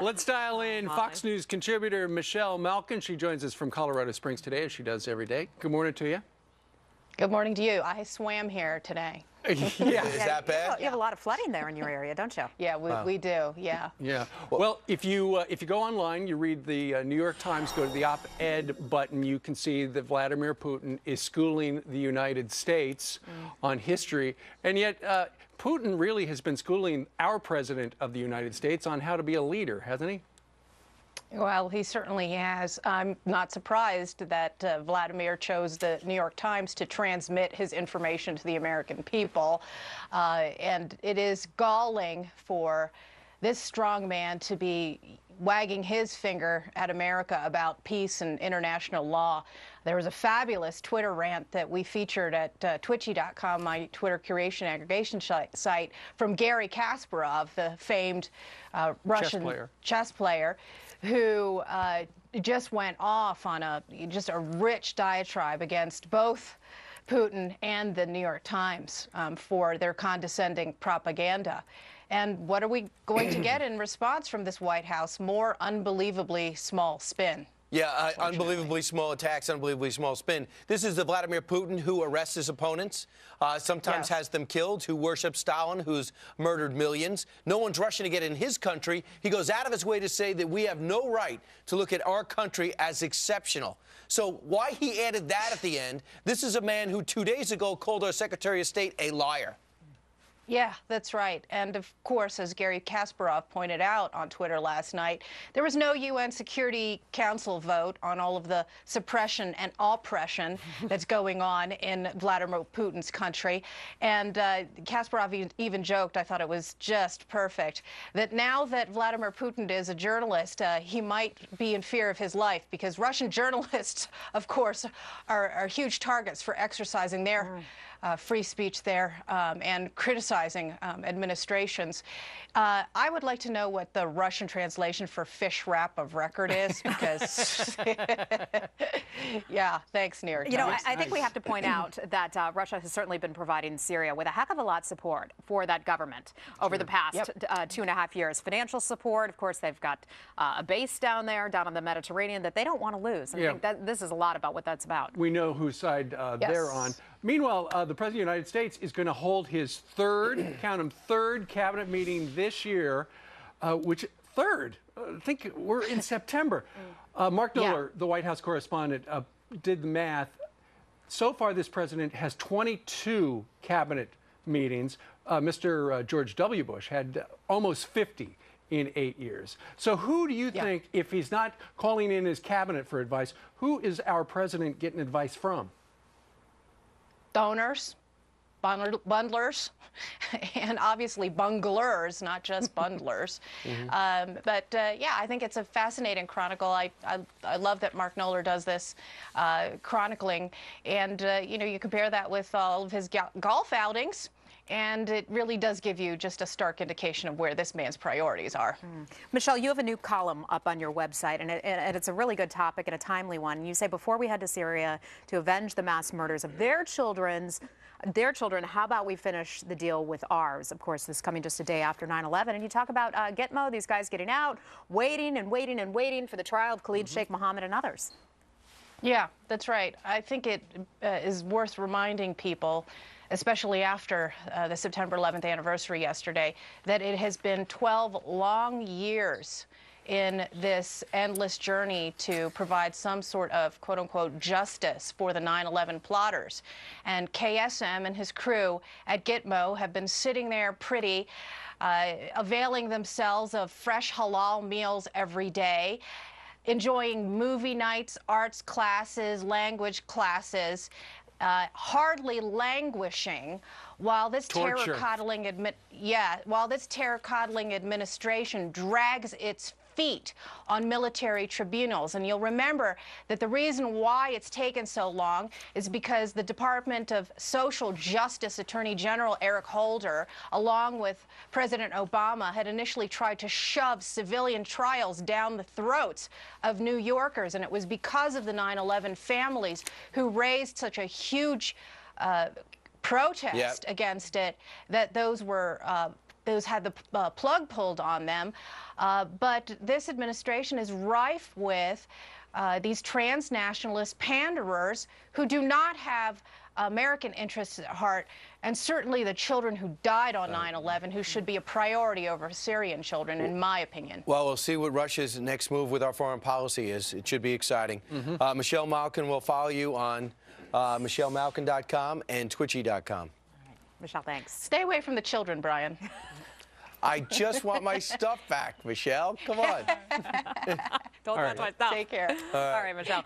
Let's dial in Fox News contributor Michelle Malkin. She joins us from Colorado Springs today, as she does every day. Good morning to you. Good morning to you. I swam here today. Yeah. Is that bad? You have a lot of flooding there in your area, don't you? Yeah, we do. Yeah. Yeah. Well, if you go online, you read the New York Times, go to the op-ed button, you can see that Vladimir Putin is schooling the United States on history, and yet Putin really has been schooling our president of the United States on how to be a leader, hasn't he? Well, he certainly has. I'm not surprised that Vladimir chose the New York Times to transmit his information to the American people. And it is galling for this strong man to be wagging his finger at America about peace and international law. There was a fabulous Twitter rant that we featured at twitchy.com, my Twitter curation aggregation site, from Garry Kasparov, the famed Russian chess player, who just went off on just a rich diatribe against both Putin and the New York Times for their condescending propaganda. And what are we going to get in response from this White House? More unbelievably small spin. Yeah, unbelievably small attacks, unbelievably small spin. This is the Vladimir Putin who arrests his opponents, sometimes has them killed, who worships Stalin, who's murdered millions. No one's rushing to get in his country. He goes out of his way to say that we have no right to look at our country as exceptional. So why he added that at the end? This is a man who 2 days ago called our Secretary of State a liar. Yeah, that's right. And of course, as Garry Kasparov pointed out on Twitter last night, there was no UN Security Council vote on all of the suppression and oppression that's going on in Vladimir Putin's country. And Kasparov even joked, I thought it was just perfect, that now that Vladimir Putin is a journalist, he might be in fear of his life, because Russian journalists, of course, are huge targets for exercising their free speech there and criticizing administrations. I would like to know what the Russian translation for fish wrap of record is, because, yeah, thanks, New York Times. You know, I think we have to point out that Russia has certainly been providing Syria with a heck of a lot of support for that government over the past 2.5 years. Financial support, of course, they've got a base down there, down on the Mediterranean, that they don't want to lose. And I think that this is a lot about what that's about. We know whose side they're on. Meanwhile, the President of the United States is going to hold his third, count 'em, third cabinet meeting this year, third? I think we're in September. Mark Miller, the White House correspondent, did the math. So far, this president has 22 cabinet meetings. Mr. George W. Bush had almost 50 in 8 years. So who do you think, if he's not calling in his cabinet for advice, who is our president getting advice from? Donors, bundlers, and obviously bunglers, not just bundlers. But yeah, I think it's a fascinating chronicle. I love that Mark Knoller does this chronicling, and you know, you compare that with all of his golf outings, and it really does give you just a stark indication of where this man's priorities are. Michelle, you have a new column up on your website, and it's a really good topic and a timely one. You say, before we head to Syria to avenge the mass murders of their children, how about we finish the deal with ours? Of course, this is coming just a day after 9/11. And you talk about Gitmo, these guys getting out, waiting and waiting and waiting for the trial of Khalid Sheikh Mohammed and others. Yeah, that's right. I think it is worth reminding people, especially after the September 11th anniversary yesterday, that it has been 12 long years in this endless journey to provide some sort of quote-unquote justice for the 9/11 plotters. And KSM and his crew at Gitmo have been sitting there pretty, availing themselves of fresh halal meals every day, enjoying movie nights, arts classes, language classes, hardly languishing while this terror-coddling administration drags its feet on military tribunals. And you'll remember that the reason why it's taken so long is because the Department of Social Justice Attorney General Eric Holder, along with President Obama, had initially tried to shove civilian trials down the throats of New Yorkers. And it was because of the 9/11 families who raised such a huge protest against it that those were those had the plug pulled on them. But this administration is rife with these transnationalist panderers who do not have American interests at heart, and certainly the children who died on 9/11, who should be a priority over Syrian children, in my opinion. Well, we'll see what Russia's next move with our foreign policy is. It should be exciting. Michelle Malkin will follow you on MichelleMalkin.com and Twitchy.com. Michelle, thanks. Stay away from the children, Brian. I just want my stuff back, Michelle. Come on. Don't touch my stuff. Take care. All right, Michelle.